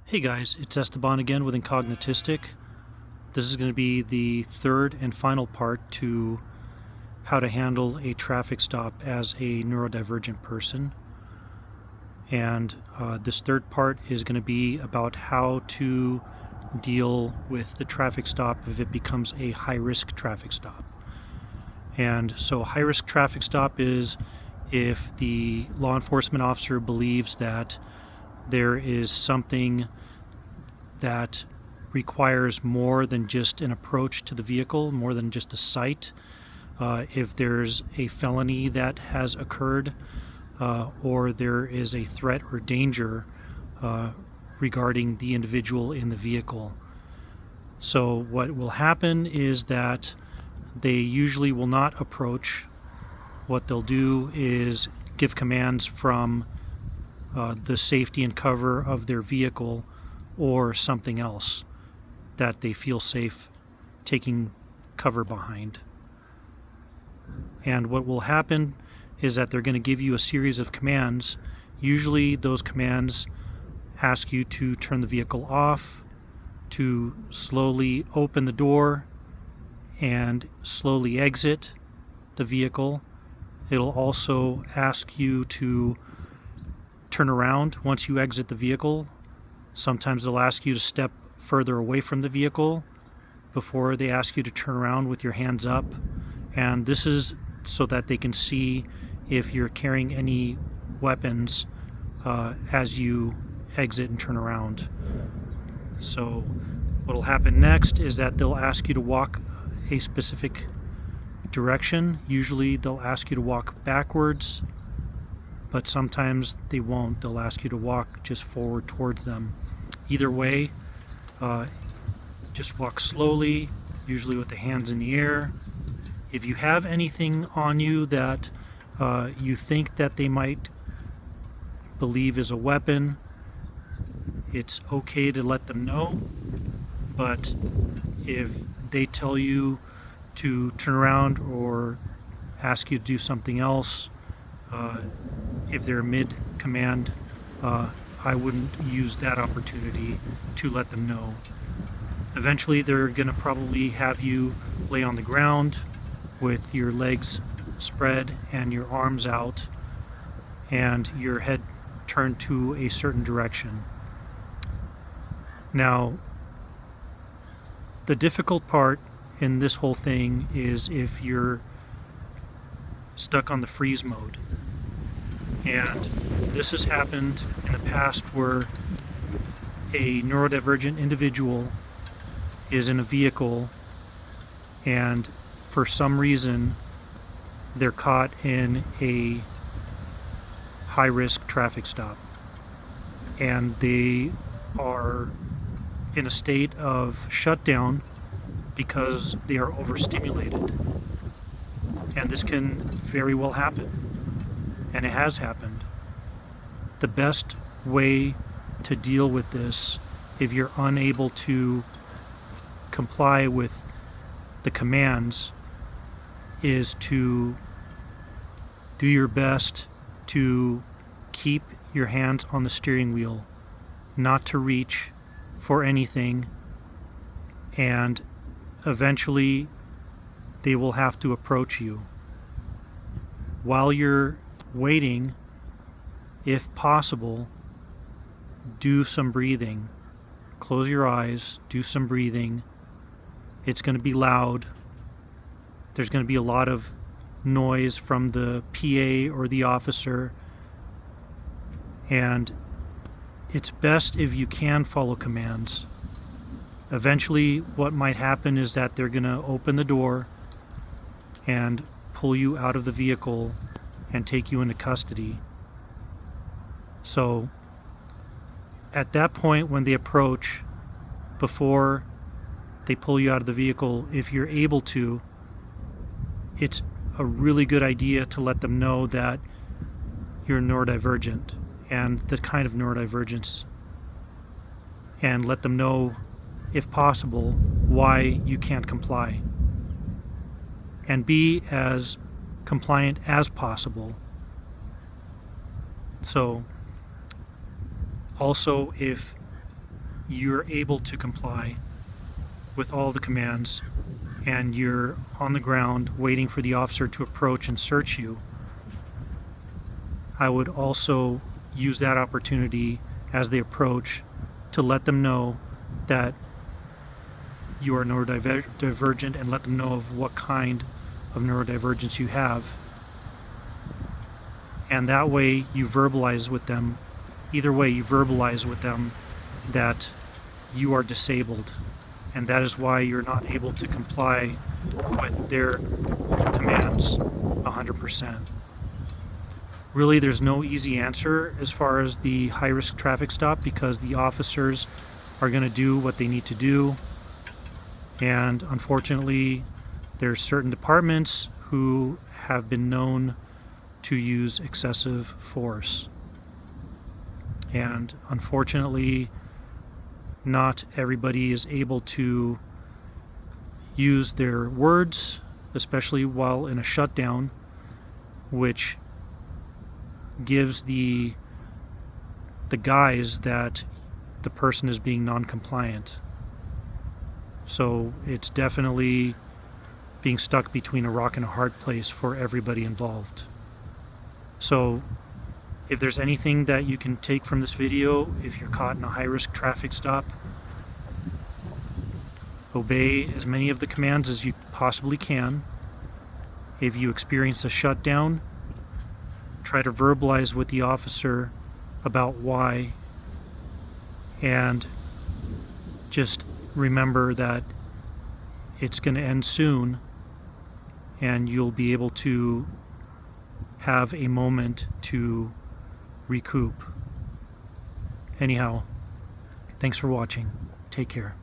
Hey guys, it's Esteban again with Incognitistic. This is going to be the third and final part to how to handle a traffic stop as a neurodivergent person. And this third part is going to be about how to deal with the traffic stop if it becomes a high-risk traffic stop. And so high-risk traffic stop is if the law enforcement officer believes that there is something that requires more than just an approach to the vehicle, more than just a sight. If there's a felony that has occurred, or there is a threat or danger regarding the individual in the vehicle. So what will happen is that they usually will not approach. What they'll do is give commands from the safety and cover of their vehicle or something else that they feel safe taking cover behind. And what will happen is that they're going to give you a series of commands. Usually those commands ask you to turn the vehicle off, to slowly open the door and slowly exit the vehicle. It'll also ask you to turn around once you exit the vehicle. Sometimes they'll ask you to step further away from the vehicle before they ask you to turn around with your hands up. And this is so that they can see if you're carrying any weapons as you exit and turn around. So what will happen next is that they'll ask you to walk a specific direction. Usually they'll ask you to walk backwards, but sometimes they won't. They'll ask you to walk just forward towards them. Either way, just walk slowly, usually with the hands in the air. If you have anything on you that you think that they might believe is a weapon, it's okay to let them know. But if they tell you to turn around or ask you to do something else, if they're mid-command, I wouldn't use that opportunity to let them know. Eventually they're going to probably have you lay on the ground with your legs spread and your arms out and your head turned to a certain direction. Now, the difficult part in this whole thing is if you're stuck on the freeze mode. And this has happened in the past where a neurodivergent individual is in a vehicle and for some reason they're caught in a high-risk traffic stop and they are in a state of shutdown because they are overstimulated. And this can very well happen. And it has happened. The best way to deal with this, if you're unable to comply with the commands, is to do your best to keep your hands on the steering wheel, not to reach for anything, and eventually they will have to approach you. While you're waiting, if possible, do some breathing. Close your eyes, do some breathing. It's going to be loud. There's going to be a lot of noise from the PA or the officer. And it's best if you can follow commands. Eventually, what might happen is that they're going to open the door and pull you out of the vehicle and take you into custody. So at that point when they approach, before they pull you out of the vehicle, if you're able to, it's a really good idea to let them know that you're neurodivergent and the kind of neurodivergence, and let them know, if possible, why you can't comply. And be as compliant as possible. So also, if you're able to comply with all the commands and you're on the ground waiting for the officer to approach and search you, I would also use that opportunity as they approach to let them know that you are neurodivergent and let them know of what kind of neurodivergence you have. And that way you verbalize with them, either way you verbalize with them that you are disabled, and that is why you're not able to comply with their commands 100%. Really, there's no easy answer as far as the high-risk traffic stop, because the officers are going to do what they need to do, and unfortunately there's certain departments who have been known to use excessive force, and unfortunately not everybody is able to use their words, especially while in a shutdown, which gives the guise that the person is being non-compliant. So it's definitely being stuck between a rock and a hard place for everybody involved. So if there's anything that you can take from this video, if you're caught in a high-risk traffic stop, obey as many of the commands as you possibly can. If you experience a shutdown, try to verbalize with the officer about why, and just remember that it's going to end soon and you'll be able to have a moment to recoup. Anyhow, thanks for watching. Take care.